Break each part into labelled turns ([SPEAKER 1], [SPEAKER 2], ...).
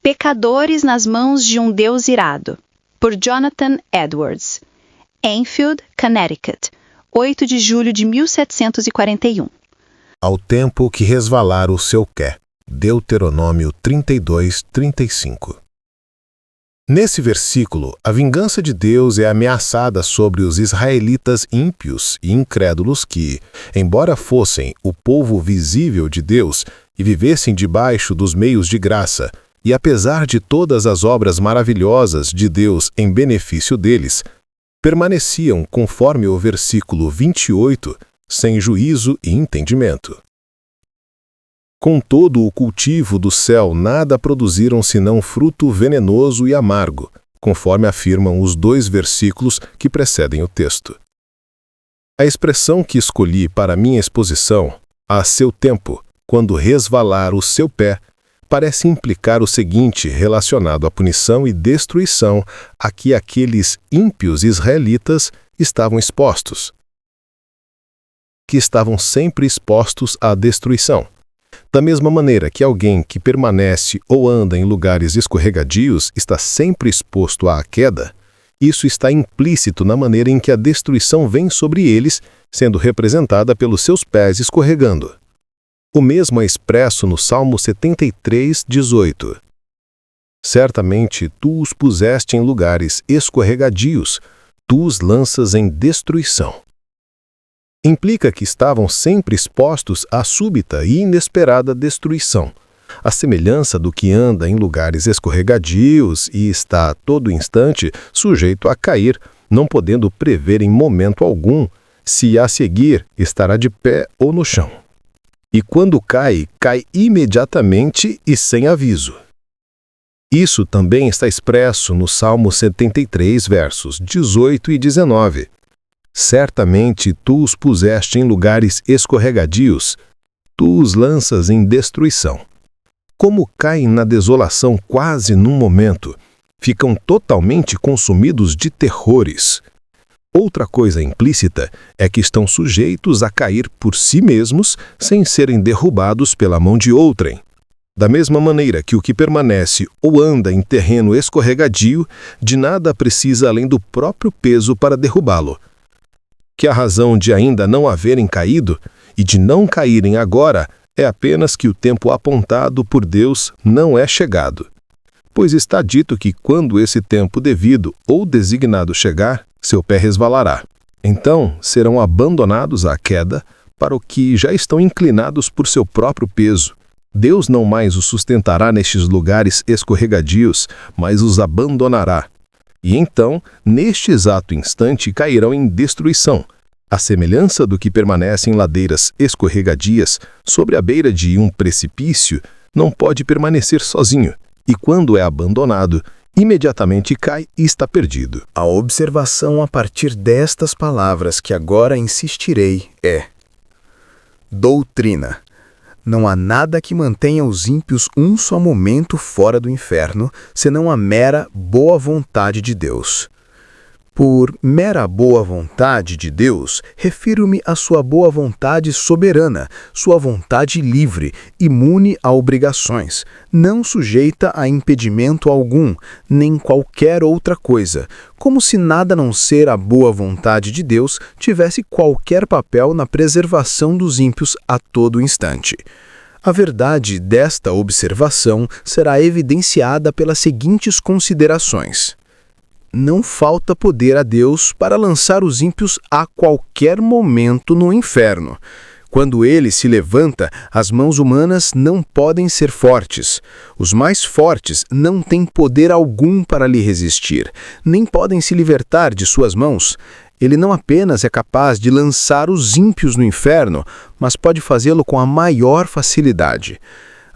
[SPEAKER 1] Pecadores nas mãos de um Deus irado, por Jonathan Edwards. Enfield, Connecticut, 8 de julho de 1741.
[SPEAKER 2] Ao tempo que resvalar o seu pé. Deuteronômio 32, 35. Nesse versículo, a vingança de Deus é ameaçada sobre os israelitas ímpios e incrédulos que, embora fossem o povo visível de Deus e vivessem debaixo dos meios de graça, e apesar de todas as obras maravilhosas de Deus em benefício deles, permaneciam, conforme o versículo 28, sem juízo e entendimento. Com todo o cultivo do céu nada produziram senão fruto venenoso e amargo, conforme afirmam os 2 versículos que precedem o texto. A expressão que escolhi para minha exposição, a seu tempo, quando resvalar o seu pé, parece implicar o seguinte relacionado à punição e destruição a que aqueles ímpios israelitas estavam expostos, que estavam sempre expostos à destruição. Da mesma maneira que alguém que permanece ou anda em lugares escorregadios está sempre exposto à queda, isso está implícito na maneira em que a destruição vem sobre eles, sendo representada pelos seus pés escorregando. O mesmo é expresso no Salmo 73, 18. Certamente tu os puseste em lugares escorregadios, tu os lanças em destruição. Implica que estavam sempre expostos à súbita e inesperada destruição, à semelhança do que anda em lugares escorregadios e está a todo instante sujeito a cair, não podendo prever em momento algum se a seguir estará de pé ou no chão. E quando cai, cai imediatamente e sem aviso. Isso também está expresso no Salmo 73, versos 18 e 19. Certamente tu os puseste em lugares escorregadios, tu os lanças em destruição. Como caem na desolação quase num momento, ficam totalmente consumidos de terrores. Outra coisa implícita é que estão sujeitos a cair por si mesmos sem serem derrubados pela mão de outrem. Da mesma maneira que o que permanece ou anda em terreno escorregadio, de nada precisa além do próprio peso para derrubá-lo. Que a razão de ainda não haverem caído e de não caírem agora é apenas que o tempo apontado por Deus não é chegado. Pois está dito que quando esse tempo devido ou designado chegar, seu pé resvalará. Então serão abandonados à queda para o que já estão inclinados por seu próprio peso. Deus não mais os sustentará nestes lugares escorregadios, mas os abandonará. E então, neste exato instante, cairão em destruição, à semelhança do que permanece em ladeiras escorregadias sobre a beira de um precipício, não pode permanecer sozinho, e quando é abandonado, imediatamente cai e está perdido.
[SPEAKER 3] A observação a partir destas palavras que agora insistirei é: doutrina. Não há nada que mantenha os ímpios um só momento fora do inferno, senão a mera boa vontade de Deus. Por mera boa vontade de Deus, refiro-me à sua boa vontade soberana, sua vontade livre, imune a obrigações, não sujeita a impedimento algum, nem qualquer outra coisa, como se nada a não ser a boa vontade de Deus tivesse qualquer papel na preservação dos ímpios a todo instante. A verdade desta observação será evidenciada pelas seguintes considerações. Não falta poder a Deus para lançar os ímpios a qualquer momento no inferno. Quando ele se levanta, as mãos humanas não podem ser fortes. Os mais fortes não têm poder algum para lhe resistir, nem podem se libertar de suas mãos. Ele não apenas é capaz de lançar os ímpios no inferno, mas pode fazê-lo com a maior facilidade.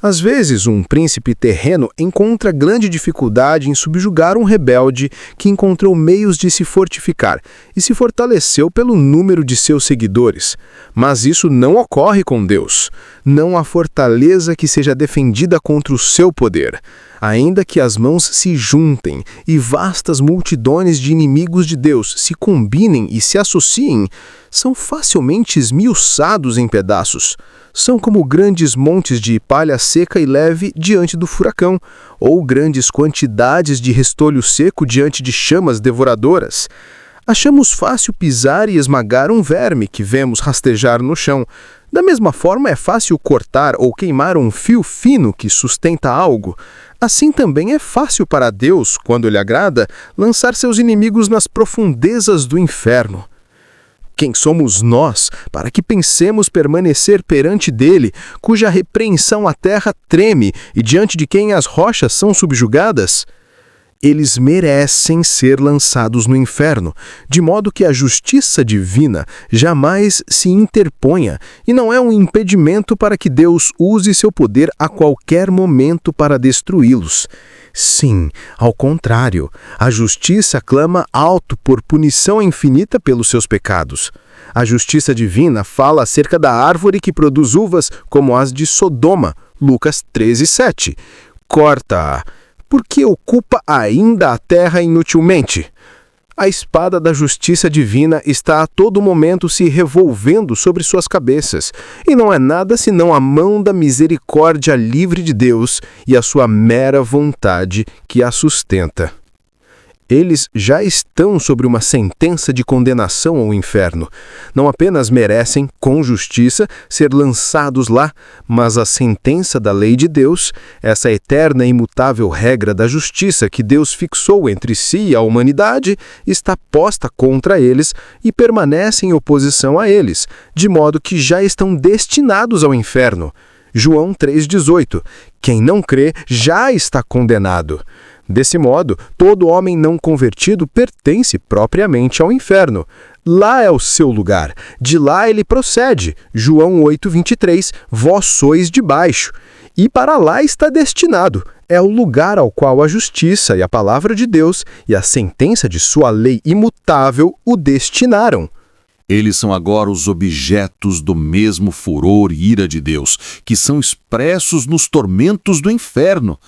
[SPEAKER 3] Às vezes, um príncipe terreno encontra grande dificuldade em subjugar um rebelde que encontrou meios de se fortificar e se fortaleceu pelo número de seus seguidores. Mas isso não ocorre com Deus. Não há fortaleza que seja defendida contra o seu poder. Ainda que as mãos se juntem e vastas multidões de inimigos de Deus se combinem e se associem, são facilmente esmiuçados em pedaços. São como grandes montes de palha seca e leve diante do furacão, ou grandes quantidades de restolho seco diante de chamas devoradoras. Achamos fácil pisar e esmagar um verme que vemos rastejar no chão. Da mesma forma, é fácil cortar ou queimar um fio fino que sustenta algo. Assim também é fácil para Deus, quando lhe agrada, lançar seus inimigos nas profundezas do inferno. Quem somos nós para que pensemos permanecer perante dele, cuja repreensão a terra treme e diante de quem as rochas são subjugadas? Eles merecem ser lançados no inferno, de modo que a justiça divina jamais se interponha e não é um impedimento para que Deus use seu poder a qualquer momento para destruí-los. Sim, ao contrário, a justiça clama alto por punição infinita pelos seus pecados. A justiça divina fala acerca da árvore que produz uvas como as de Sodoma, Lucas 13:7. Corta-a, porque ocupa ainda a terra inutilmente. A espada da justiça divina está a todo momento se revolvendo sobre suas cabeças, e não é nada senão a mão da misericórdia livre de Deus e a sua mera vontade que a sustenta. Eles já estão sobre uma sentença de condenação ao inferno. Não apenas merecem, com justiça, ser lançados lá, mas a sentença da lei de Deus, essa eterna e imutável regra da justiça que Deus fixou entre si e a humanidade, está posta contra eles e permanece em oposição a eles, de modo que já estão destinados ao inferno. João 3,18. Quem não crê já está condenado. Desse modo, todo homem não convertido pertence propriamente ao inferno. Lá é o seu lugar, de lá ele procede. João 8,23, vós sois de baixo. E para lá está destinado. É o lugar ao qual a justiça e a palavra de Deus e a sentença de sua lei imutável o destinaram.
[SPEAKER 4] Eles são agora os objetos do mesmo furor e ira de Deus, que são expressos nos tormentos do inferno.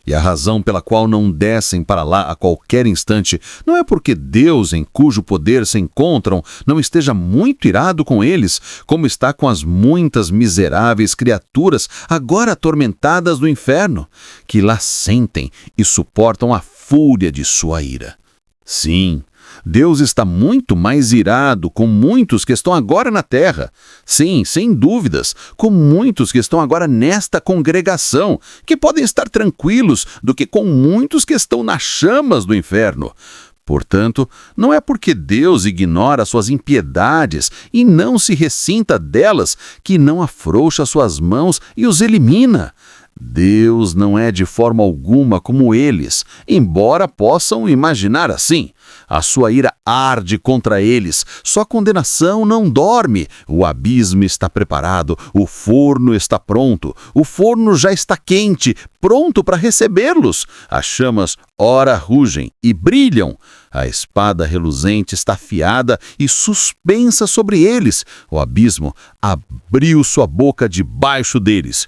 [SPEAKER 4] E a razão pela qual não descem para lá a qualquer instante não é porque Deus, em cujo poder se encontram, não esteja muito irado com eles, como está com as muitas miseráveis criaturas agora atormentadas do inferno, que lá sentem e suportam a fúria de sua ira. Sim, Deus está muito mais irado com muitos que estão agora na terra. Sim, sem dúvidas, com muitos que estão agora nesta congregação, que podem estar tranquilos, do que com muitos que estão nas chamas do inferno. Portanto, não é porque Deus ignora suas impiedades e não se ressinta delas que não afrouxa suas mãos e os elimina. Deus não é de forma alguma como eles, embora possam imaginar assim. A sua ira arde contra eles, sua condenação não dorme. O abismo está preparado, o forno está pronto, o forno já está quente, pronto para recebê-los. As chamas ora rugem e brilham. A espada reluzente está afiada e suspensa sobre eles. O abismo abriu sua boca debaixo deles.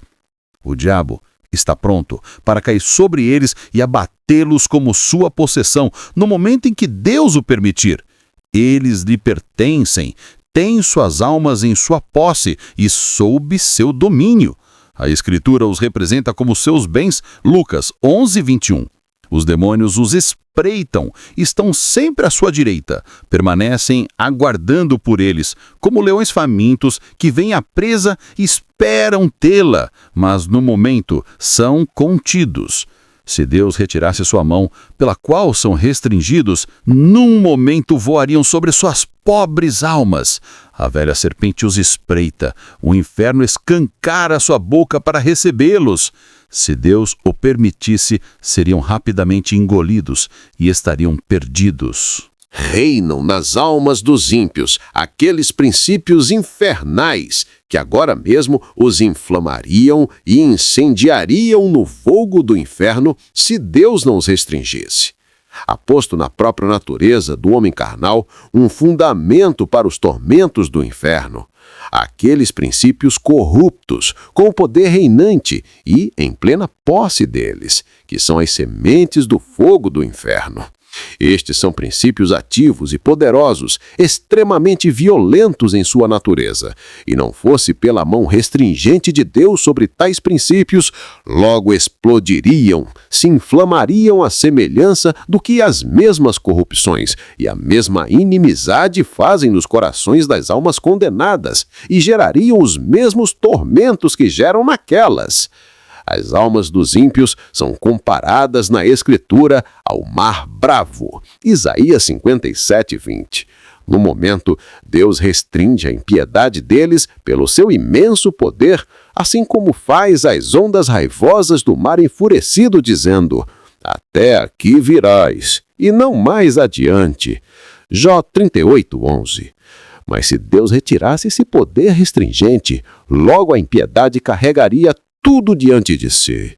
[SPEAKER 4] O diabo está pronto para cair sobre eles e abatê-los como sua possessão, no momento em que Deus o permitir. Eles lhe pertencem, têm suas almas em sua posse e sob seu domínio. A Escritura os representa como seus bens, Lucas 11:21. Os demônios os espreitam, estão sempre à sua direita, permanecem aguardando por eles, como leões famintos que vêm à presa e esperam tê-la, mas no momento são contidos. Se Deus retirasse sua mão, pela qual são restringidos, num momento voariam sobre suas pobres almas. A velha serpente os espreita, o inferno escancara sua boca para recebê-los. Se Deus o permitisse, seriam rapidamente engolidos e estariam perdidos.
[SPEAKER 5] Reinam nas almas dos ímpios aqueles princípios infernais que agora mesmo os inflamariam e incendiariam no fogo do inferno se Deus não os restringisse. Há posto na própria natureza do homem carnal um fundamento para os tormentos do inferno. aqueles princípios corruptos, com o poder reinante e em plena posse deles, que são as sementes do fogo do inferno. Estes são princípios ativos e poderosos, extremamente violentos em sua natureza, e não fosse pela mão restringente de Deus sobre tais princípios, logo explodiriam, se inflamariam à semelhança do que as mesmas corrupções e a mesma inimizade fazem nos corações das almas condenadas, e gerariam os mesmos tormentos que geram naquelas. As almas dos ímpios são comparadas na Escritura ao mar bravo. Isaías 57:20. No momento, Deus restringe a impiedade deles pelo seu imenso poder, assim como faz as ondas raivosas do mar enfurecido, dizendo: até aqui virás, e não mais adiante. Jó 38:11. Mas se Deus retirasse esse poder restringente, logo a impiedade carregaria tudo diante de si.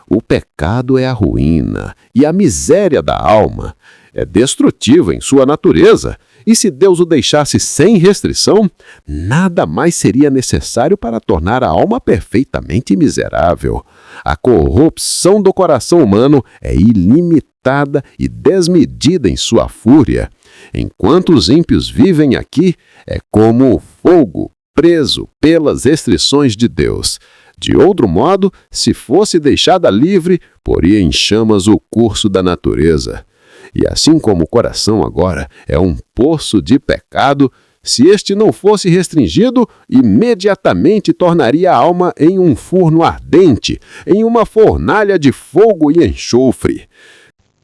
[SPEAKER 5] O pecado é a ruína e a miséria da alma. É destrutiva em sua natureza, e se Deus o deixasse sem restrição, nada mais seria necessário para tornar a alma perfeitamente miserável. A corrupção do coração humano é ilimitada e desmedida em sua fúria. Enquanto os ímpios vivem aqui, é como o fogo preso pelas restrições de Deus. De outro modo, se fosse deixada livre, poria em chamas o curso da natureza. E assim como o coração agora é um poço de pecado, se este não fosse restringido, imediatamente tornaria a alma em um forno ardente, em uma fornalha de fogo e enxofre.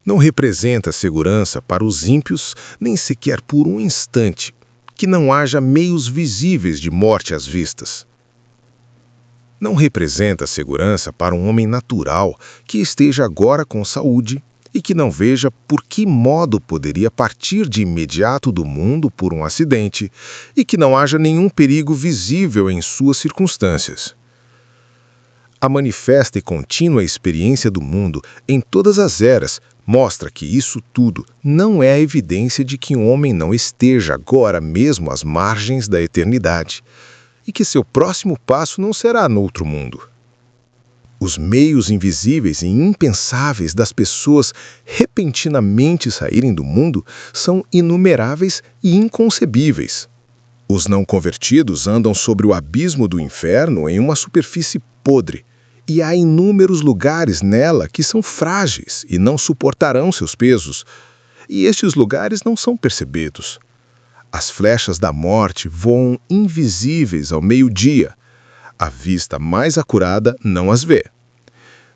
[SPEAKER 2] Não representa segurança para os ímpios, nem sequer por um instante, que não haja meios visíveis de morte às vistas. Não representa segurança para um homem natural que esteja agora com saúde e que não veja por que modo poderia partir de imediato do mundo por um acidente e que não haja nenhum perigo visível em suas circunstâncias. A manifesta e contínua experiência do mundo em todas as eras mostra que isso tudo não é a evidência de que um homem não esteja agora mesmo às margens da eternidade, e que seu próximo passo não será noutro mundo. Os meios invisíveis e impensáveis das pessoas repentinamente saírem do mundo são inumeráveis e inconcebíveis. Os não convertidos andam sobre o abismo do inferno em uma superfície podre, e há inúmeros lugares nela que são frágeis e não suportarão seus pesos, e estes lugares não são percebidos. As flechas da morte voam invisíveis ao meio-dia. A vista mais acurada não as vê.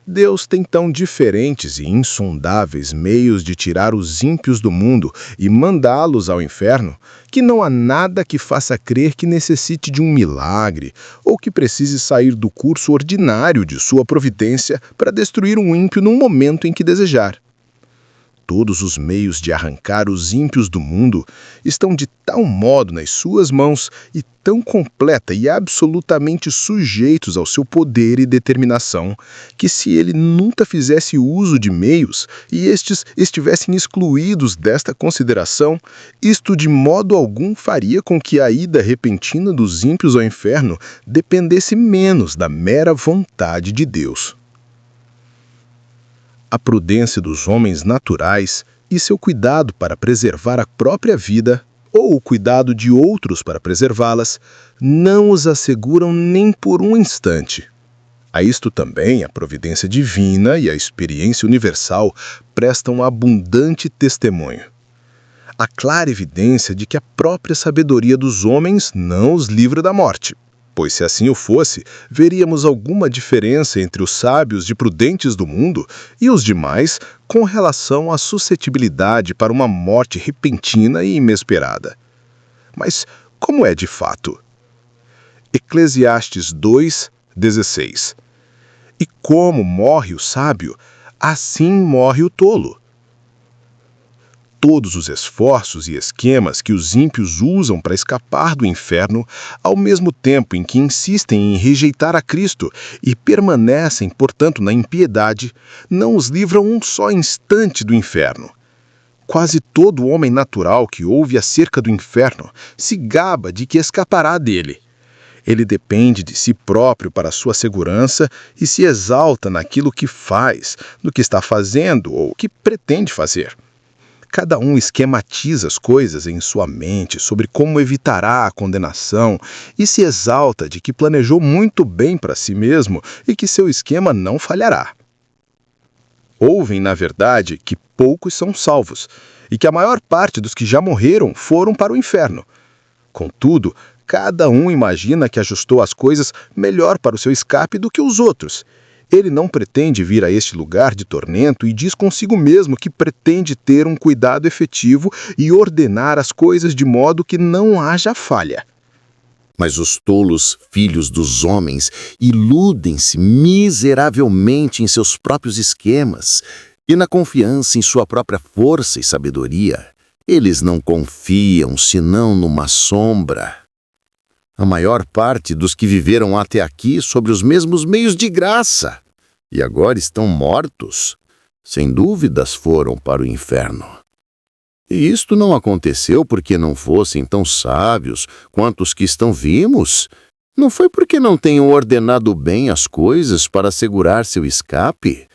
[SPEAKER 2] Deus tem tão diferentes e insondáveis meios de tirar os ímpios do mundo e mandá-los ao inferno, que não há nada que faça crer que necessite de um milagre ou que precise sair do curso ordinário de sua providência para destruir um ímpio no momento em que desejar. Todos os meios de arrancar os ímpios do mundo estão de tal modo nas suas mãos e tão completa e absolutamente sujeitos ao seu poder e determinação, que se ele nunca fizesse uso de meios e estes estivessem excluídos desta consideração, isto de modo algum faria com que a ida repentina dos ímpios ao inferno dependesse menos da mera vontade de Deus. A prudência dos homens naturais e seu cuidado para preservar a própria vida, ou o cuidado de outros para preservá-las, não os asseguram nem por um instante. A isto também a providência divina e a experiência universal prestam abundante testemunho. A clara evidência de que a própria sabedoria dos homens não os livra da morte, pois se assim o fosse, veríamos alguma diferença entre os sábios e prudentes do mundo e os demais com relação à suscetibilidade para uma morte repentina e inesperada. Mas como é de fato? Eclesiastes 2:16. E como morre o sábio, assim morre o tolo. Todos os esforços e esquemas que os ímpios usam para escapar do inferno, ao mesmo tempo em que insistem em rejeitar a Cristo e permanecem, portanto, na impiedade, não os livram um só instante do inferno. Quase todo homem natural que ouve acerca do inferno se gaba de que escapará dele,
[SPEAKER 3] Ele depende de si próprio para sua segurança e se exalta naquilo que faz, no que está fazendo ou que pretende fazer. Cada um esquematiza as coisas em sua mente sobre como evitará a condenação e se exalta de que planejou muito bem para si mesmo e que seu esquema não falhará. Ouvem, na verdade, que poucos são salvos e que a maior parte dos que já morreram foram para o inferno. Contudo, cada um imagina que ajustou as coisas melhor para o seu escape do que os outros. Ele não pretende vir a este lugar de tormento e diz consigo mesmo que pretende ter um cuidado efetivo e ordenar as coisas de modo que não haja falha.
[SPEAKER 4] Mas os tolos filhos dos homens iludem-se miseravelmente em seus próprios esquemas e na confiança em sua própria força e sabedoria. Eles não confiam senão numa sombra. A maior parte dos que viveram até aqui sobre os mesmos meios de graça e agora estão mortos, sem dúvidas foram para o inferno. E isto não aconteceu porque não fossem tão sábios quanto os que estão vivos. Não foi porque não tenham ordenado bem as coisas para assegurar seu escape.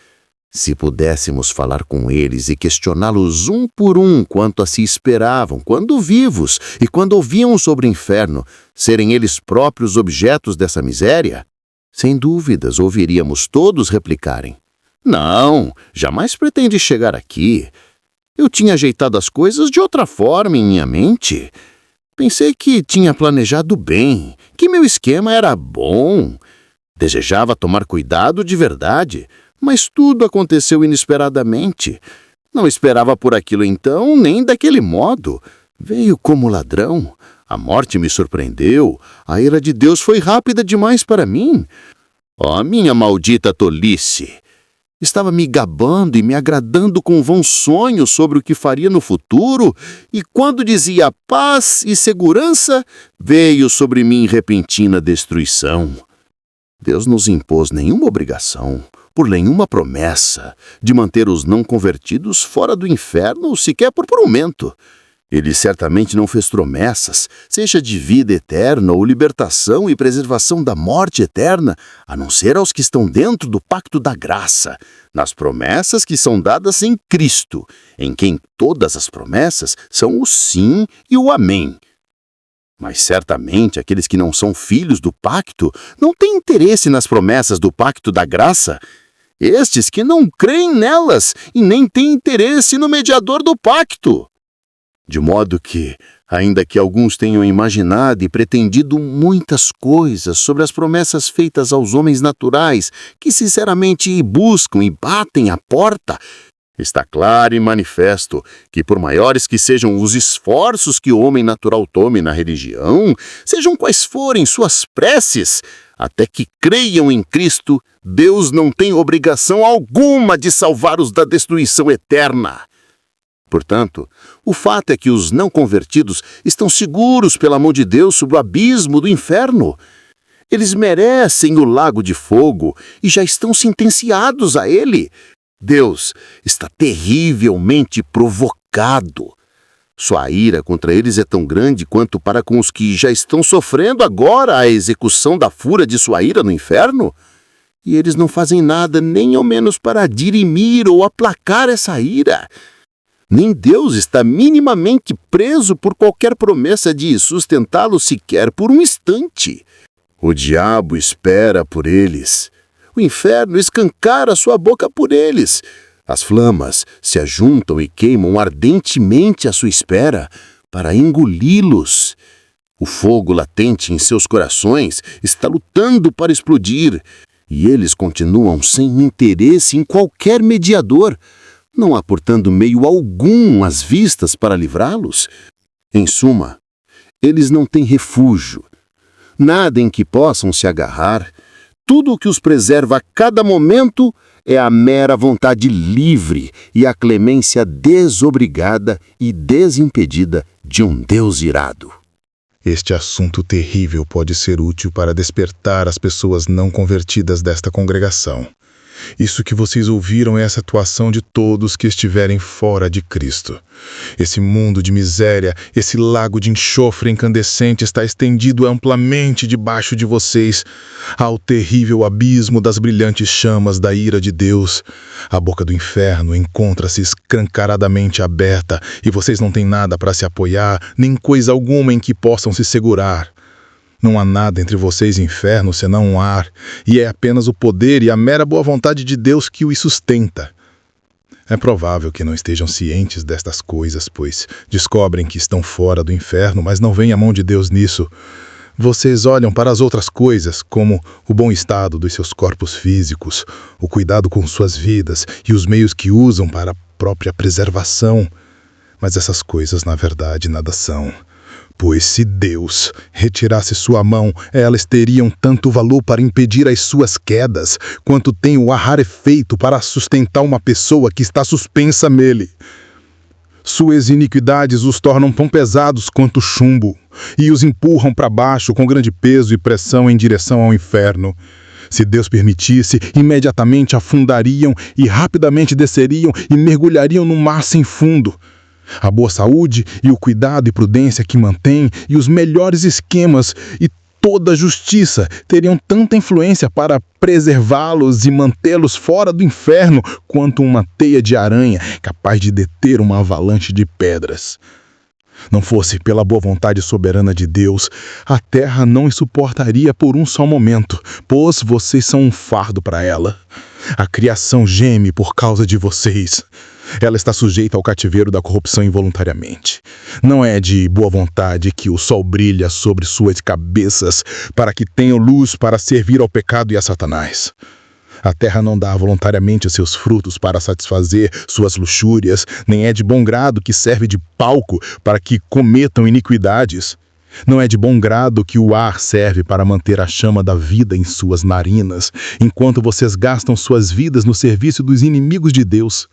[SPEAKER 4] Se pudéssemos falar com eles e questioná-los um por um quanto a se esperavam, quando vivos e quando ouviam sobre o inferno, serem eles próprios objetos dessa miséria, sem dúvidas ouviríamos todos replicarem: não, jamais pretende chegar aqui. Eu tinha ajeitado as coisas de outra forma em minha mente. Pensei que tinha planejado bem, que meu esquema era bom. Desejava tomar cuidado de verdade, mas tudo aconteceu inesperadamente. Não esperava por aquilo então, nem daquele modo. Veio como ladrão. A morte me surpreendeu. A ira de Deus foi rápida demais para mim. Oh, minha maldita tolice! Estava me gabando e me agradando com vãos sonhos sobre o que faria no futuro, e quando dizia paz e segurança, veio sobre mim repentina destruição. Deus nos impôs nenhuma obrigação, por nenhuma promessa, de manter os não convertidos fora do inferno, sequer por um momento. Ele certamente não fez promessas, seja de vida eterna ou libertação e preservação da morte eterna, a não ser aos que estão dentro do pacto da graça, nas promessas que são dadas em Cristo, em quem todas as promessas são o sim e o amém. Mas certamente aqueles que não são filhos do pacto não têm interesse nas promessas do pacto da graça. Estes que não creem nelas e nem têm interesse no mediador do pacto. De modo que, ainda que alguns tenham imaginado e pretendido muitas coisas sobre as promessas feitas aos homens naturais, que sinceramente buscam e batem à porta, está claro e manifesto que, por maiores que sejam os esforços que o homem natural tome na religião, sejam quais forem suas preces, até que creiam em Cristo, Deus não tem obrigação alguma de salvar-os da destruição eterna. Portanto, o fato é que os não convertidos estão seguros pela mão de Deus sobre o abismo do inferno. Eles merecem o lago de fogo e já estão sentenciados a ele. Deus está terrivelmente provocado. Sua ira contra eles é tão grande quanto para com os que já estão sofrendo agora a execução da fúria de sua ira no inferno. E eles não fazem nada nem ao menos para dirimir ou aplacar essa ira. Nem Deus está minimamente preso por qualquer promessa de sustentá-lo sequer por um instante. O diabo espera por eles. O inferno escancara sua boca por eles. As flamas se ajuntam e queimam ardentemente à sua espera para engoli-los. O fogo latente em seus corações está lutando para explodir, e eles continuam sem interesse em qualquer mediador, não aportando meio algum às vistas para livrá-los. Em suma, eles não têm refúgio, nada em que possam se agarrar. Tudo o que os preserva a cada momento é a mera vontade livre e a clemência desobrigada e desimpedida de um Deus irado.
[SPEAKER 2] Este assunto terrível pode ser útil para despertar as pessoas não convertidas desta congregação. Isso que vocês ouviram é essa atuação de todos que estiverem fora de Cristo. Esse mundo de miséria, esse lago de enxofre incandescente está estendido amplamente debaixo de vocês ao terrível abismo das brilhantes chamas da ira de Deus. A boca do inferno encontra-se escancaradamente aberta e vocês não têm nada para se apoiar, nem coisa alguma em que possam se segurar. Não há nada entre vocês e inferno senão um ar, e é apenas o poder e a mera boa vontade de Deus que os sustenta. É provável que não estejam cientes destas coisas, pois descobrem que estão fora do inferno, mas não veem a mão de Deus nisso. Vocês olham para as outras coisas, como o bom estado dos seus corpos físicos, o cuidado com suas vidas e os meios que usam para a própria preservação. Mas essas coisas, na verdade, nada são. Pois se Deus retirasse sua mão, elas teriam tanto valor para impedir as suas quedas, quanto tem o ar rarefeito para sustentar uma pessoa que está suspensa nele. Suas iniquidades os tornam tão pesados quanto chumbo, e os empurram para baixo com grande peso e pressão em direção ao inferno. Se Deus permitisse, imediatamente afundariam e rapidamente desceriam e mergulhariam no mar sem fundo. A boa saúde e o cuidado e prudência que mantém e os melhores esquemas e toda a justiça teriam tanta influência para preservá-los e mantê-los fora do inferno quanto uma teia de aranha capaz de deter uma avalanche de pedras. Não fosse pela boa vontade soberana de Deus, a terra não os suportaria por um só momento, pois vocês são um fardo para ela. A criação geme por causa de vocês. Ela está sujeita ao cativeiro da corrupção involuntariamente. Não é de boa vontade que o sol brilha sobre suas cabeças para que tenham luz para servir ao pecado e a Satanás. A terra não dá voluntariamente os seus frutos para satisfazer suas luxúrias, nem é de bom grado que serve de palco para que cometam iniquidades. Não é de bom grado que o ar serve para manter a chama da vida em suas narinas, enquanto vocês gastam suas vidas no serviço dos inimigos de Deus.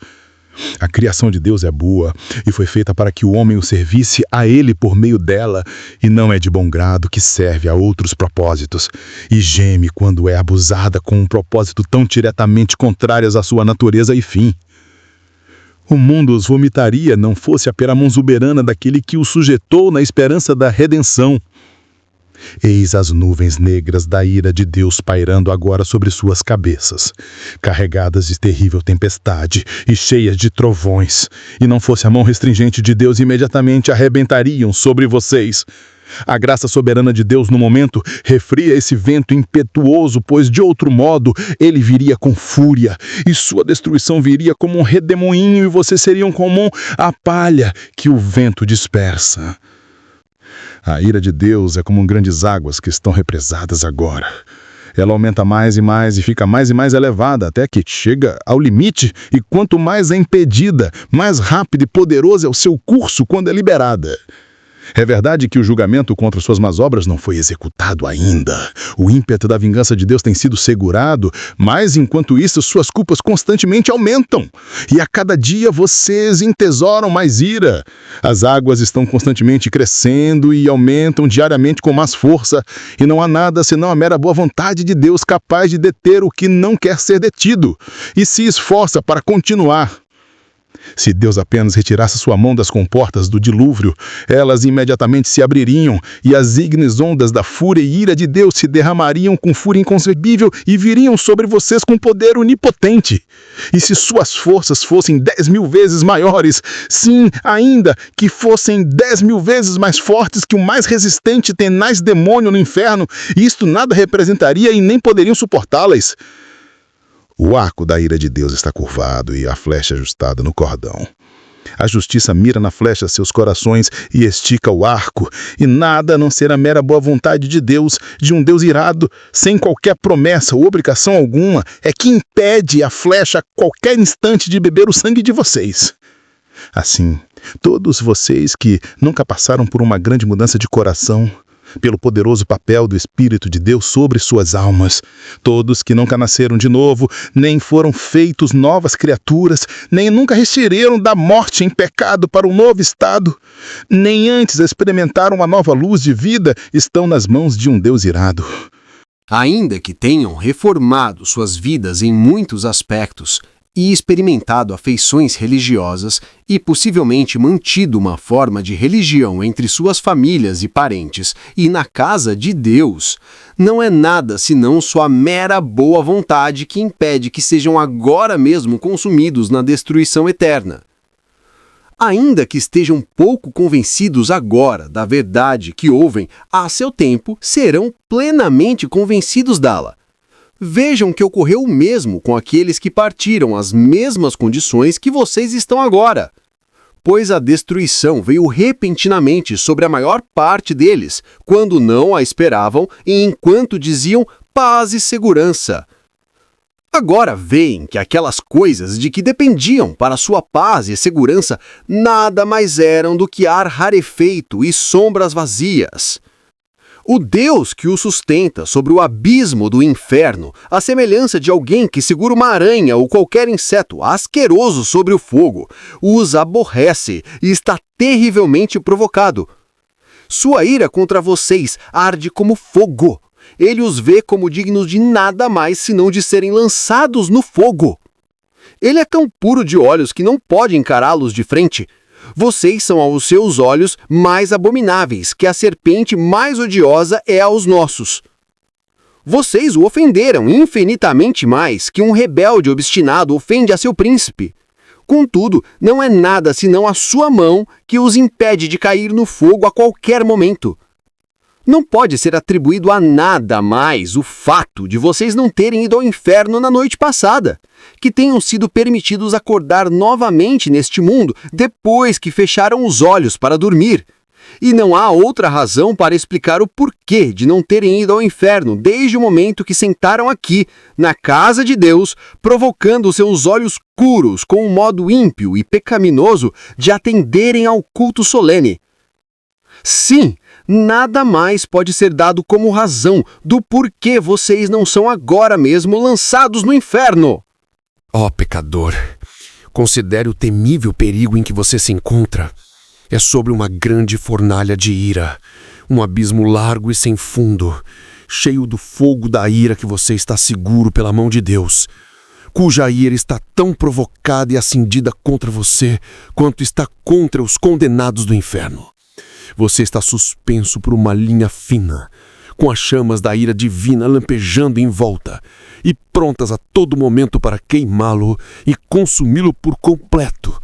[SPEAKER 2] A criação de Deus é boa e foi feita para que o homem o servisse a ele por meio dela, e não é de bom grado que serve a outros propósitos, e geme quando é abusada com um propósito tão diretamente contrários à sua natureza e fim. O mundo os vomitaria não fosse a mão soberana daquele que os sujeitou na esperança da redenção. Eis as nuvens negras da ira de Deus pairando agora sobre suas cabeças, carregadas de terrível tempestade e cheias de trovões, e não fosse a mão restringente de Deus, imediatamente arrebentariam sobre vocês. A graça soberana de Deus no momento refria esse vento impetuoso, pois de outro modo ele viria com fúria, e sua destruição viria como um redemoinho, e vocês seriam como a palha que o vento dispersa. A ira de Deus é como grandes águas que estão represadas agora. Ela aumenta mais e fica mais e mais elevada até que chega ao limite, e quanto mais é impedida, mais rápido e poderoso é o seu curso quando é liberada. É verdade que o julgamento contra suas más obras não foi executado ainda. O ímpeto da vingança de Deus tem sido segurado, mas enquanto isso suas culpas constantemente aumentam. E a cada dia vocês entesouram mais ira. As águas estão constantemente crescendo e aumentam diariamente com mais força, e não há nada senão a mera boa vontade de Deus capaz de deter o que não quer ser detido, e se esforça para continuar. Se Deus apenas retirasse sua mão das comportas do dilúvio, elas imediatamente se abririam, e as ígneas ondas da fúria e ira de Deus se derramariam com fúria inconcebível e viriam sobre vocês com poder onipotente. E se suas forças fossem 10.000 vezes maiores, sim, ainda que fossem 10.000 vezes mais fortes que o mais resistente e tenaz demônio no inferno, isto nada representaria e nem poderiam suportá-las. O arco da ira de Deus está curvado e a flecha ajustada no cordão. A justiça mira na flecha seus corações e estica o arco, e nada a não ser a mera boa vontade de Deus, de um Deus irado, sem qualquer promessa ou obrigação alguma, é que impede a flecha a qualquer instante de beber o sangue de vocês. Assim, todos vocês que nunca passaram por uma grande mudança de coração, pelo poderoso papel do Espírito de Deus sobre suas almas, todos que nunca nasceram de novo, nem foram feitos novas criaturas, nem nunca receberam da morte em pecado para um novo estado, nem antes experimentaram uma nova luz de vida, estão nas mãos de um Deus irado.
[SPEAKER 6] Ainda que tenham reformado suas vidas em muitos aspectos e experimentado afeições religiosas e possivelmente mantido uma forma de religião entre suas famílias e parentes e na casa de Deus, não é nada senão sua mera boa vontade que impede que sejam agora mesmo consumidos na destruição eterna. Ainda que estejam pouco convencidos agora da verdade que ouvem, a seu tempo serão plenamente convencidos dela. Vejam que ocorreu o mesmo com aqueles que partiram as mesmas condições que vocês estão agora. Pois a destruição veio repentinamente sobre a maior parte deles, quando não a esperavam e enquanto diziam paz e segurança. Agora veem que aquelas coisas de que dependiam para sua paz e segurança nada mais eram do que ar rarefeito e sombras vazias. O Deus que o sustenta sobre o abismo do inferno, à semelhança de alguém que segura uma aranha ou qualquer inseto asqueroso sobre o fogo, os aborrece e está terrivelmente provocado. Sua ira contra vocês arde como fogo. Ele os vê como dignos de nada mais senão de serem lançados no fogo. Ele é tão puro de olhos que não pode encará-los de frente. Vocês são aos seus olhos mais abomináveis, que a serpente mais odiosa é aos nossos. Vocês o ofenderam infinitamente mais que um rebelde obstinado ofende a seu príncipe. Contudo, não é nada senão a sua mão que os impede de cair no fogo a qualquer momento. Não pode ser atribuído a nada mais o fato de vocês não terem ido ao inferno na noite passada, que tenham sido permitidos acordar novamente neste mundo depois que fecharam os olhos para dormir. E não há outra razão para explicar o porquê de não terem ido ao inferno desde o momento que sentaram aqui, na casa de Deus, provocando seus olhos curos com um modo ímpio e pecaminoso de atenderem ao culto solene. Sim, nada mais pode ser dado como razão do porquê vocês não são agora mesmo lançados no inferno.
[SPEAKER 7] Ó pecador, considere o temível perigo em que você se encontra. É sobre uma grande fornalha de ira, um abismo largo e sem fundo, cheio do fogo da ira que você está seguro pela mão de Deus, cuja ira está tão provocada e acendida contra você quanto está contra os condenados do inferno. Você está suspenso por uma linha fina, com as chamas da ira divina lampejando em volta e prontas a todo momento para queimá-lo e consumi-lo por completo.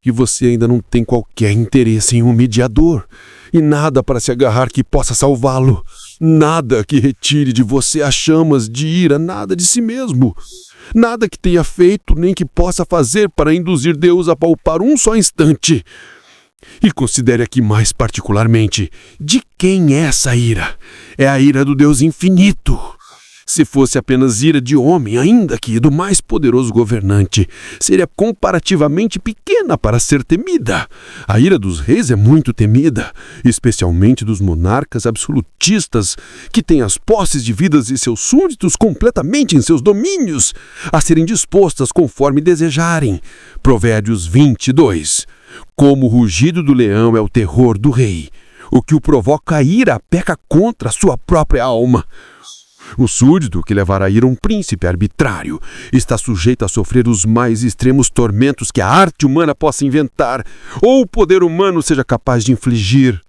[SPEAKER 7] E você ainda não tem qualquer interesse em um mediador e nada para se agarrar que possa salvá-lo, nada que retire de você as chamas de ira, nada de si mesmo, nada que tenha feito nem que possa fazer para induzir Deus a poupar um só instante. E considere aqui mais particularmente de quem é essa ira. É a ira do Deus infinito. Se fosse apenas ira de homem, ainda que do mais poderoso governante, seria comparativamente pequena para ser temida. A ira dos reis é muito temida, especialmente dos monarcas absolutistas, que têm as posses de vidas de seus súditos completamente em seus domínios, a serem dispostas conforme desejarem. Provérbios 22. Como o rugido do leão é o terror do rei, o que o provoca a ira peca contra a sua própria alma. O súdito que levará a ira um príncipe arbitrário está sujeito a sofrer os mais extremos tormentos que a arte humana possa inventar ou o poder humano seja capaz de infligir.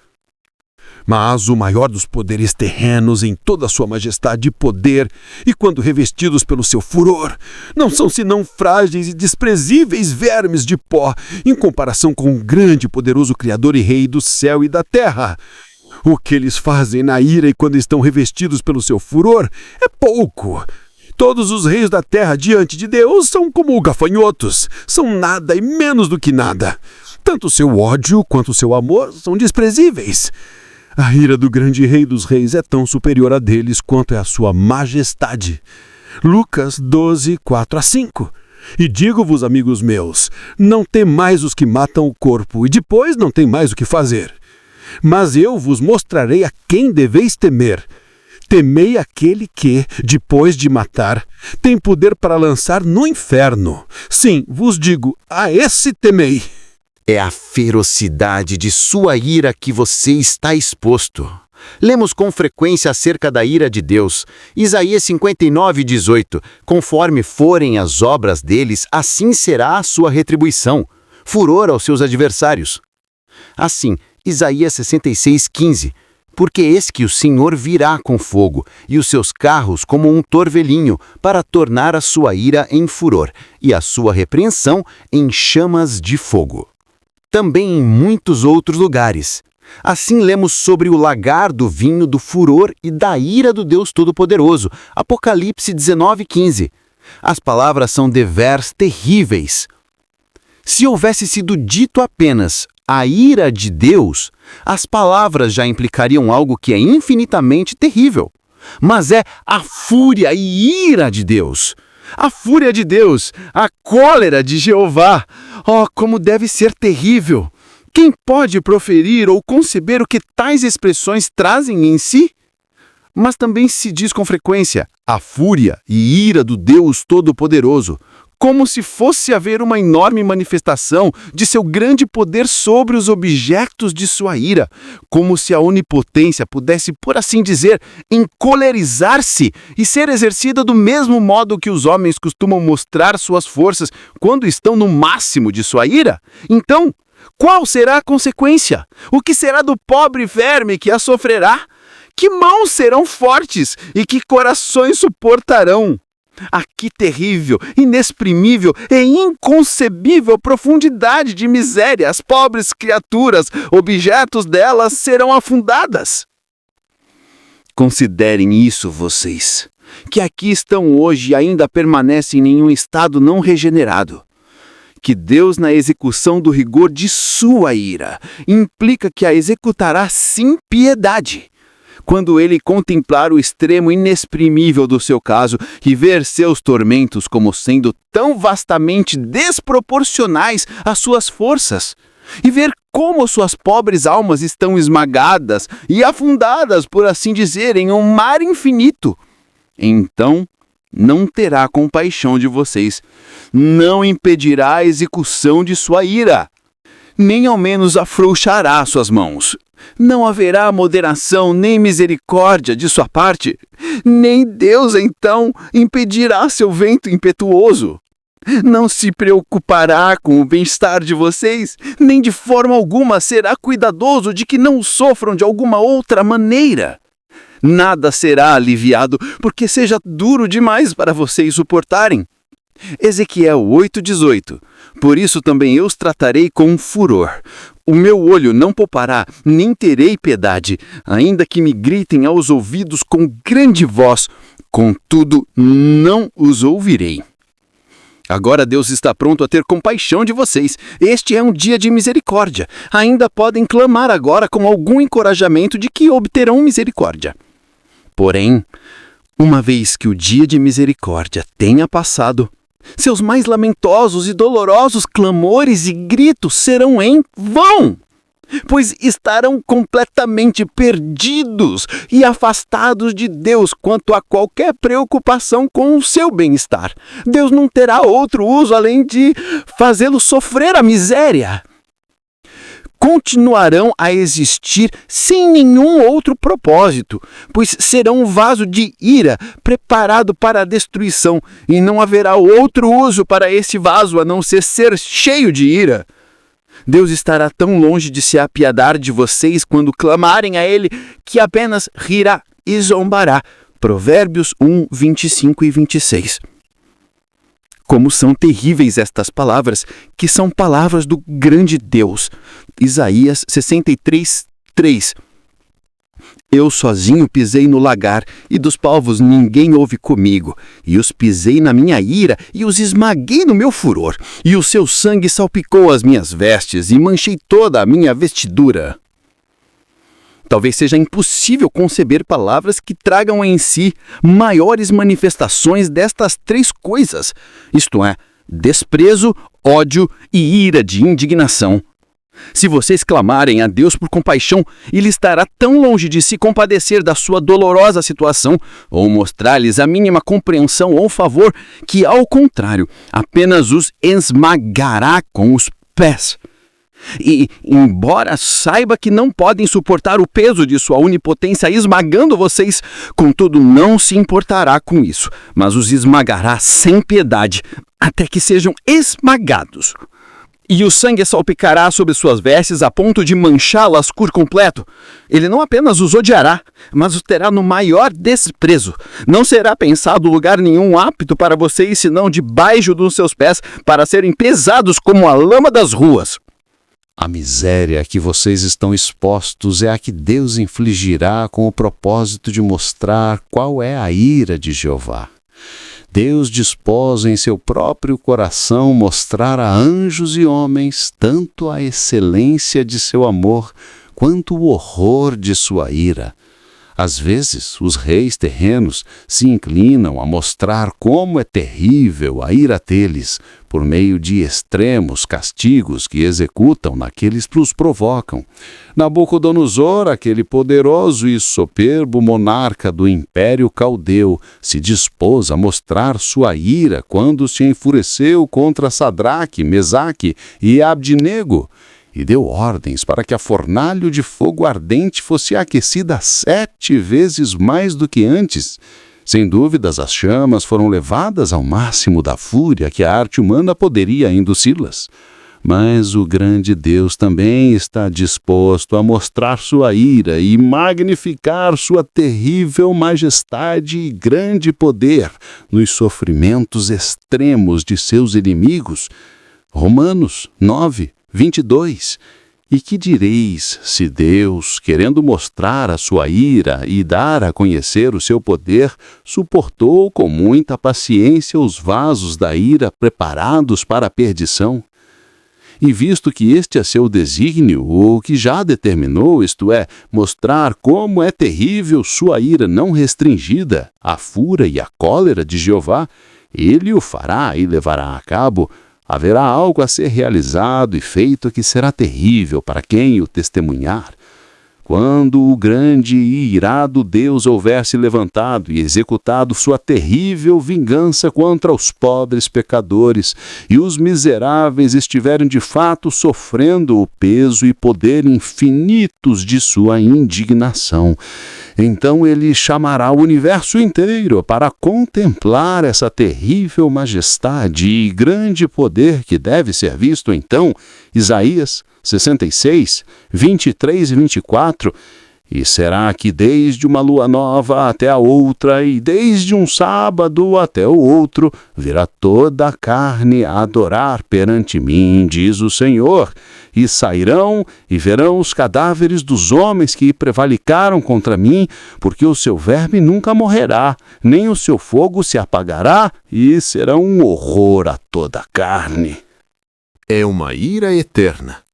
[SPEAKER 7] Mas o maior dos poderes terrenos em toda a sua majestade e poder, e quando revestidos pelo seu furor, não são senão frágeis e desprezíveis vermes de pó, em comparação com o grande e poderoso Criador e Rei do céu e da terra. O que eles fazem na ira e quando estão revestidos pelo seu furor é pouco. Todos os reis da terra diante de Deus são como gafanhotos, são nada e menos do que nada. Tanto o seu ódio quanto o seu amor são desprezíveis. A ira do grande rei dos reis é tão superior a deles quanto é a sua majestade. Lucas 12, 4-5. E digo-vos, amigos meus, não temais os que matam o corpo, e depois não tem mais o que fazer. Mas eu vos mostrarei a quem deveis temer. Temei aquele que, depois de matar, tem poder para lançar no inferno. Sim, vos digo, a esse temei.
[SPEAKER 8] É a ferocidade de sua ira que você está exposto.
[SPEAKER 3] Lemos com frequência acerca da ira de Deus. Isaías 59:18. Conforme forem as obras deles, assim será a sua retribuição. Furor aos seus adversários. Assim, Isaías 66:15. Porque eis que o Senhor virá com fogo, e os seus carros como um torvelinho, para tornar a sua ira em furor, e a sua repreensão em chamas de fogo. Também em muitos outros lugares. Assim lemos sobre o lagar do vinho do furor e da ira do Deus Todo-Poderoso, Apocalipse 19:15. As palavras são deveras terríveis. Se houvesse sido dito apenas a ira de Deus, as palavras já implicariam algo que é infinitamente terrível. Mas é a fúria e ira de Deus. A fúria de Deus, a cólera de Jeová. Oh, como deve ser terrível! Quem pode proferir ou conceber o que tais expressões trazem em si? Mas também se diz com frequência a fúria e ira do Deus Todo-Poderoso, como se fosse haver uma enorme manifestação de seu grande poder sobre os objetos de sua ira, como se a onipotência pudesse, por assim dizer, encolerizar-se e ser exercida do mesmo modo que os homens costumam mostrar suas forças quando estão no máximo de sua ira. Então, qual será a consequência? O que será do pobre verme que a sofrerá? Que mãos serão fortes e que corações suportarão? A que terrível, inexprimível e inconcebível profundidade de miséria as pobres criaturas, objetos delas, serão afundadas. Considerem isso, vocês, que aqui estão hoje e ainda permanecem em um estado não regenerado. Que Deus, na execução do rigor de sua ira, implica que a executará sem piedade. Quando ele contemplar o extremo inexprimível do seu caso e ver seus tormentos como sendo tão vastamente desproporcionais às suas forças, e ver como suas pobres almas estão esmagadas e afundadas, por assim dizer, em um mar infinito, então não terá compaixão de vocês, não impedirá a execução de sua ira, nem ao menos afrouxará suas mãos. Não haverá moderação nem misericórdia de sua parte, nem Deus, então, impedirá seu vento impetuoso. Não se preocupará com o bem-estar de vocês, nem de forma alguma será cuidadoso de que não sofram de alguma outra maneira. Nada será aliviado, porque seja duro demais para vocês suportarem. Ezequiel 8:18. Por isso também eu os tratarei com furor. O meu olho não poupará, nem terei piedade, ainda que me gritem aos ouvidos com grande voz, contudo não os ouvirei. Agora Deus está pronto a ter compaixão de vocês. Este é um dia de misericórdia. Ainda podem clamar agora com algum encorajamento de que obterão misericórdia. Porém, uma vez que o dia de misericórdia tenha passado, seus mais lamentosos e dolorosos clamores e gritos serão em vão, pois estarão completamente perdidos e afastados de Deus quanto a qualquer preocupação com o seu bem-estar. Deus não terá outro uso além de fazê-los sofrer a miséria. Continuarão a existir sem nenhum outro propósito, pois serão um vaso de ira preparado para a destruição, e não haverá outro uso para esse vaso a não ser cheio de ira. Deus estará tão longe de se apiedar de vocês quando clamarem a Ele, que apenas rirá e zombará. Provérbios 1, 25 e 26. Como são terríveis estas palavras, que são palavras do grande Deus. Isaías 63:3. Eu sozinho pisei no lagar, e dos povos ninguém houve comigo. E os pisei na minha ira, e os esmaguei no meu furor. E o seu sangue salpicou as minhas vestes, e manchei toda a minha vestidura. Talvez seja impossível conceber palavras que tragam em si maiores manifestações destas três coisas, isto é, desprezo, ódio e ira de indignação. Se vocês clamarem a Deus por compaixão, Ele estará tão longe de se compadecer da sua dolorosa situação ou mostrar-lhes a mínima compreensão ou favor que, ao contrário, apenas os esmagará com os pés.
[SPEAKER 8] E, embora saiba que não podem suportar o peso de sua onipotência esmagando vocês, contudo não se importará com isso, mas os esmagará sem piedade, até que sejam esmagados. E o sangue salpicará sobre suas vestes a ponto de manchá-las por completo. Ele não apenas os odiará, mas os terá no maior desprezo. Não será pensado lugar nenhum apto para vocês, senão debaixo dos seus pés, para serem pesados como a lama das ruas.
[SPEAKER 4] A miséria a que vocês estão expostos é a que Deus infligirá com o propósito de mostrar qual é a ira de Jeová. Deus dispôs em seu próprio coração mostrar a anjos e homens tanto a excelência de seu amor quanto o horror de sua ira. Às vezes, os reis terrenos se inclinam a mostrar como é terrível a ira deles, por meio de extremos castigos que executam naqueles que os provocam. Nabucodonosor, aquele poderoso e soberbo monarca do Império Caldeu, se dispôs a mostrar sua ira quando se enfureceu contra Sadraque, Mesaque e Abdinego, e deu ordens para que a fornalha de fogo ardente fosse aquecida 7 vezes mais do que antes. Sem dúvidas, as chamas foram levadas ao máximo da fúria que a arte humana poderia induzi-las. Mas o grande Deus também está disposto a mostrar sua ira e magnificar sua terrível majestade e grande poder nos sofrimentos extremos de seus inimigos. Romanos 9:22. E que direis se Deus, querendo mostrar a sua ira e dar a conhecer o seu poder, suportou com muita paciência os vasos da ira preparados para a perdição? E visto que este é seu desígnio, o que já determinou, isto é, mostrar como é terrível sua ira não restringida, a fúria e a cólera de Jeová, ele o fará e levará a cabo. Haverá algo a ser realizado e feito que será terrível para quem o testemunhar. Quando o grande e irado Deus houver se levantado e executado sua terrível vingança contra os pobres pecadores, e os miseráveis estiverem de fato sofrendo o peso e poder infinitos de sua indignação, então ele chamará o universo inteiro para contemplar essa terrível majestade e grande poder que deve ser visto então, Isaías 66:23 e 24, e será que desde uma lua nova até a outra, e desde um sábado até o outro, virá toda a carne a adorar perante mim, diz o Senhor, e sairão e verão os cadáveres dos homens que prevaricaram contra mim, porque o seu verme nunca morrerá, nem o seu fogo se apagará, e será um horror a toda a carne.
[SPEAKER 5] É uma ira eterna.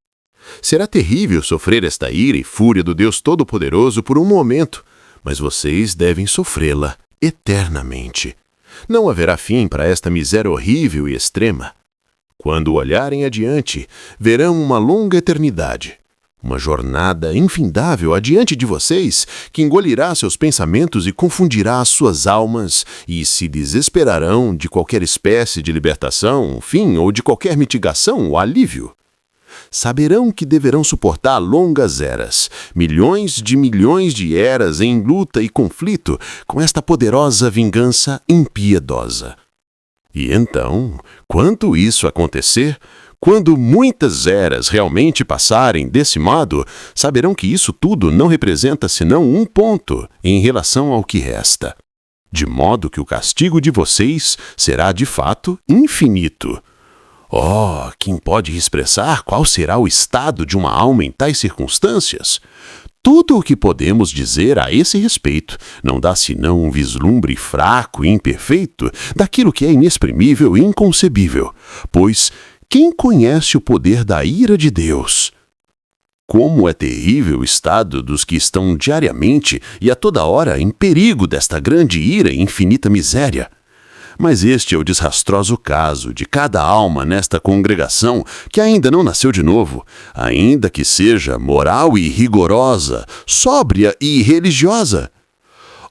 [SPEAKER 5] Será terrível sofrer esta ira e fúria do Deus Todo-Poderoso por um momento, mas vocês devem sofrê-la eternamente. Não haverá fim para esta miséria horrível e extrema. Quando olharem adiante, verão uma longa eternidade, uma jornada infindável adiante de vocês que engolirá seus pensamentos e confundirá suas almas, e se desesperarão de qualquer espécie de libertação, fim ou de qualquer mitigação ou alívio. Saberão que deverão suportar longas eras, milhões de eras em luta e conflito com esta poderosa vingança impiedosa. E então, quando isso acontecer, quando muitas eras realmente passarem desse modo, saberão que isso tudo não representa senão um ponto em relação ao que resta. De modo que o castigo de vocês será de fato infinito. Oh, quem pode expressar qual será o estado de uma alma em tais circunstâncias? Tudo o que podemos dizer a esse respeito não dá senão um vislumbre fraco e imperfeito daquilo que é inexprimível e inconcebível, pois quem conhece o poder da ira de Deus? Como é terrível o estado dos que estão diariamente e a toda hora em perigo desta grande ira e infinita miséria. Mas este é o desastroso caso de cada alma nesta congregação que ainda não nasceu de novo, ainda que seja moral e rigorosa, sóbria e religiosa.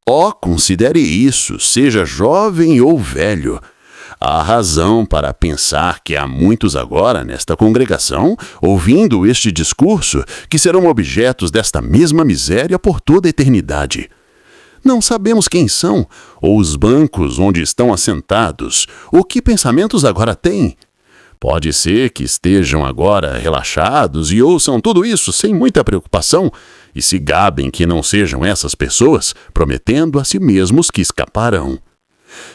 [SPEAKER 5] Oh, considere isso, seja jovem ou velho.
[SPEAKER 4] Há razão para pensar que há muitos agora nesta congregação, ouvindo este discurso, que serão objetos desta mesma miséria por toda a eternidade. Não sabemos quem são, ou os bancos onde estão assentados, ou que pensamentos agora têm. Pode ser que estejam agora relaxados e ouçam tudo isso sem muita preocupação e se gabem que não sejam essas pessoas, prometendo a si mesmos que escaparão.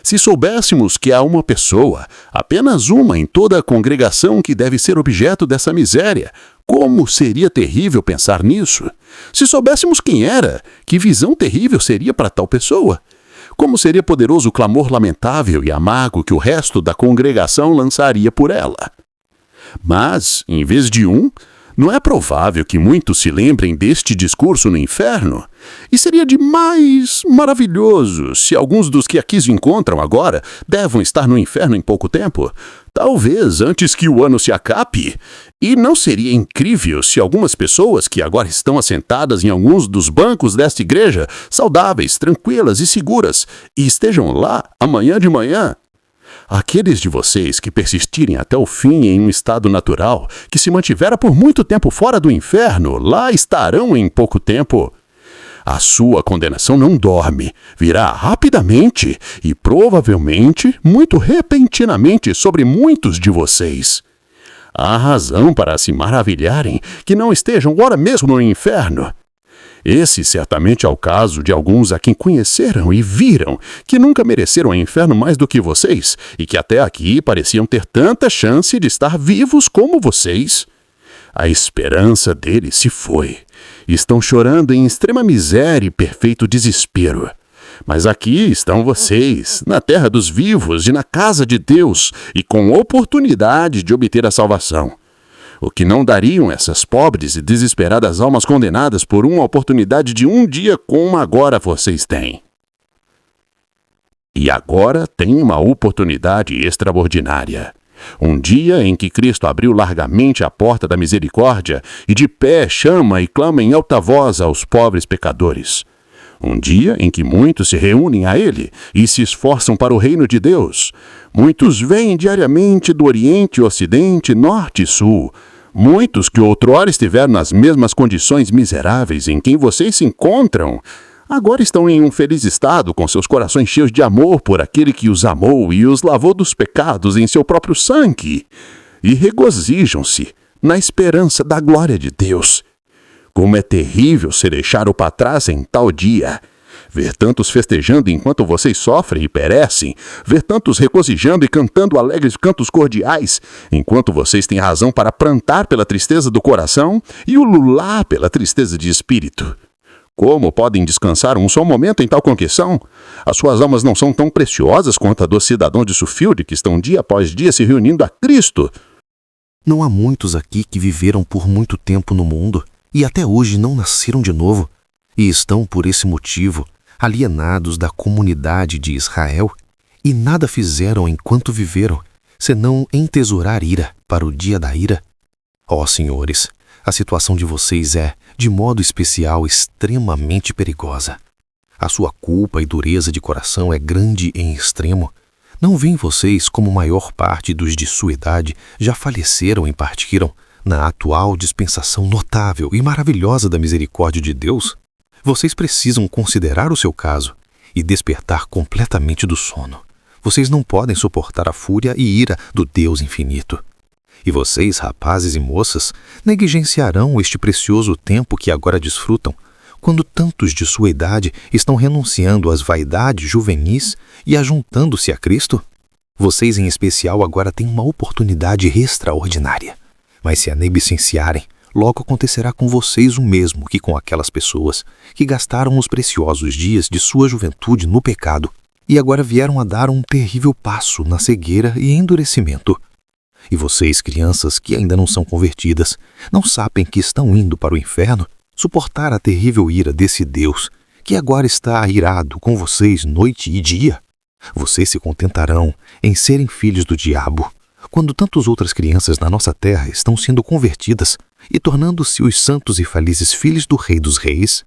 [SPEAKER 4] Se soubéssemos que há uma pessoa, apenas uma em toda a congregação que deve ser objeto dessa miséria, como seria terrível pensar nisso? Se soubéssemos quem era, que visão terrível seria para tal pessoa? Como seria poderoso o clamor lamentável e amargo que o resto da congregação lançaria por ela? Mas, em vez de um, não é provável que muitos se lembrem deste discurso no inferno? E seria demais maravilhoso se alguns dos que aqui se encontram agora devam estar no inferno em pouco tempo, talvez antes que o ano se acabe. E não seria incrível se algumas pessoas que agora estão assentadas em alguns dos bancos desta igreja, saudáveis, tranquilas e seguras, e estejam lá amanhã de manhã? Aqueles de vocês que persistirem até o fim em um estado natural, que se mantivera por muito tempo fora do inferno, lá estarão em pouco tempo. A sua condenação não dorme, virá rapidamente e provavelmente, muito repentinamente, sobre muitos de vocês. Há razão para se maravilharem que não estejam agora mesmo no inferno. Esse certamente é o caso de alguns a quem conheceram e viram que nunca mereceram o inferno mais do que vocês e que até aqui pareciam ter tanta chance de estar vivos como vocês. A esperança deles se foi. Estão chorando em extrema miséria e perfeito desespero. Mas aqui estão vocês, na terra dos vivos e na casa de Deus, e com oportunidade de obter a salvação. O que não dariam essas pobres e desesperadas almas condenadas por uma oportunidade de um dia como agora vocês têm? E agora tem uma oportunidade extraordinária. Um dia em que Cristo abriu largamente a porta da misericórdia e de pé chama e clama em alta voz aos pobres pecadores. Um dia em que muitos se reúnem a Ele e se esforçam para o reino de Deus. Muitos vêm diariamente do Oriente, Ocidente, Norte e Sul. Muitos que outrora estiveram nas mesmas condições miseráveis em que vocês se encontram, agora estão em um feliz estado com seus corações cheios de amor por aquele que os amou e os lavou dos pecados em seu próprio sangue. E regozijam-se na esperança da glória de Deus. Como é terrível se deixar-o para trás em tal dia. Ver tantos festejando enquanto vocês sofrem e perecem, ver tantos regozijando e cantando alegres cantos cordiais, enquanto vocês têm razão para prantar pela tristeza do coração e ulular pela tristeza de espírito. Como podem descansar um só momento em tal conquistão? As suas almas não são tão preciosas quanto a dos cidadãos de Suffield que estão dia após dia se reunindo a Cristo.
[SPEAKER 9] Não há muitos aqui que viveram por muito tempo no mundo e até hoje não nasceram de novo, e estão, por esse motivo, alienados da comunidade de Israel, e nada fizeram enquanto viveram, senão entesourar ira para o dia da ira. Ó senhores, a situação de vocês é, de modo especial, extremamente perigosa. A sua culpa e dureza de coração é grande em extremo. Não veem vocês como maior parte dos de sua idade já faleceram e partiram na atual dispensação notável e maravilhosa da misericórdia de Deus? Vocês precisam considerar o seu caso e despertar completamente do sono. Vocês não podem suportar a fúria e ira do Deus infinito. E vocês, rapazes e moças, negligenciarão este precioso tempo que agora desfrutam, quando tantos de sua idade estão renunciando às vaidades juvenis e ajuntando-se a Cristo? Vocês, em especial, agora têm uma oportunidade extraordinária. Mas se a negligenciarem, logo acontecerá com vocês o mesmo que com aquelas pessoas que gastaram os preciosos dias de sua juventude no pecado e agora vieram a dar um terrível passo na cegueira e endurecimento. E vocês, crianças que ainda não são convertidas, não sabem que estão indo para o inferno suportar a terrível ira desse Deus que agora está irado com vocês noite e dia? Vocês se contentarão em serem filhos do diabo, quando tantas outras crianças na nossa terra estão sendo convertidas e tornando-se os santos e felizes filhos do Rei dos Reis,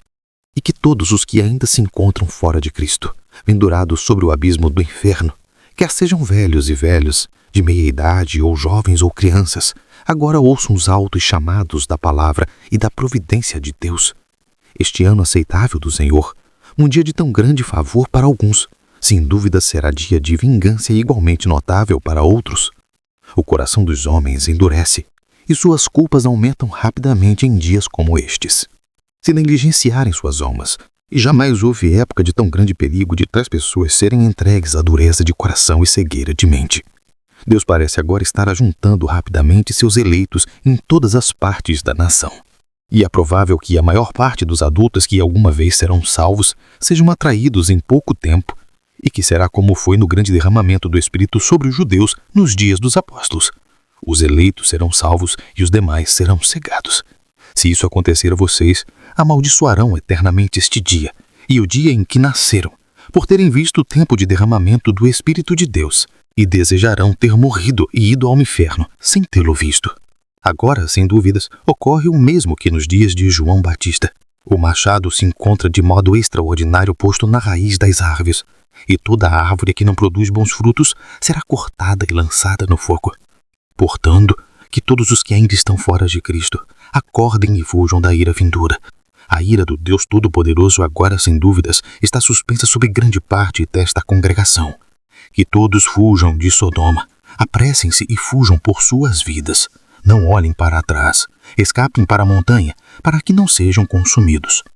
[SPEAKER 9] e que todos os que ainda se encontram fora de Cristo, pendurados sobre o abismo do inferno, Quer sejam velhos e velhas, de meia idade ou jovens ou crianças, agora ouçam os altos chamados da palavra e da providência de Deus. Este ano aceitável do Senhor, um dia de tão grande favor para alguns, sem dúvida será dia de vingança igualmente notável para outros. O coração dos homens endurece, e suas culpas aumentam rapidamente em dias como estes. Se negligenciarem suas almas, e jamais houve época de tão grande perigo de tais pessoas serem entregues à dureza de coração e cegueira de mente. Deus parece agora estar ajuntando rapidamente seus eleitos em todas as partes da nação. E é provável que a maior parte dos adultos que alguma vez serão salvos sejam atraídos em pouco tempo, e que será como foi no grande derramamento do Espírito sobre os judeus nos dias dos apóstolos. Os eleitos serão salvos e os demais serão cegados. Se isso acontecer a vocês, amaldiçoarão eternamente este dia e o dia em que nasceram, por terem visto o tempo de derramamento do Espírito de Deus, e desejarão ter morrido e ido ao inferno sem tê-lo visto. Agora, sem dúvidas, ocorre o mesmo que nos dias de João Batista. O machado se encontra de modo extraordinário posto na raiz das árvores, e toda árvore que não produz bons frutos será cortada e lançada no fogo. Portanto, que todos os que ainda estão fora de Cristo acordem e fujam da ira vindoura. A ira do Deus Todo-Poderoso agora, sem dúvidas, está suspensa sobre grande parte desta congregação. Que todos fujam de Sodoma, apressem-se e fujam por suas vidas. Não olhem para trás, escapem para a montanha, para que não sejam consumidos.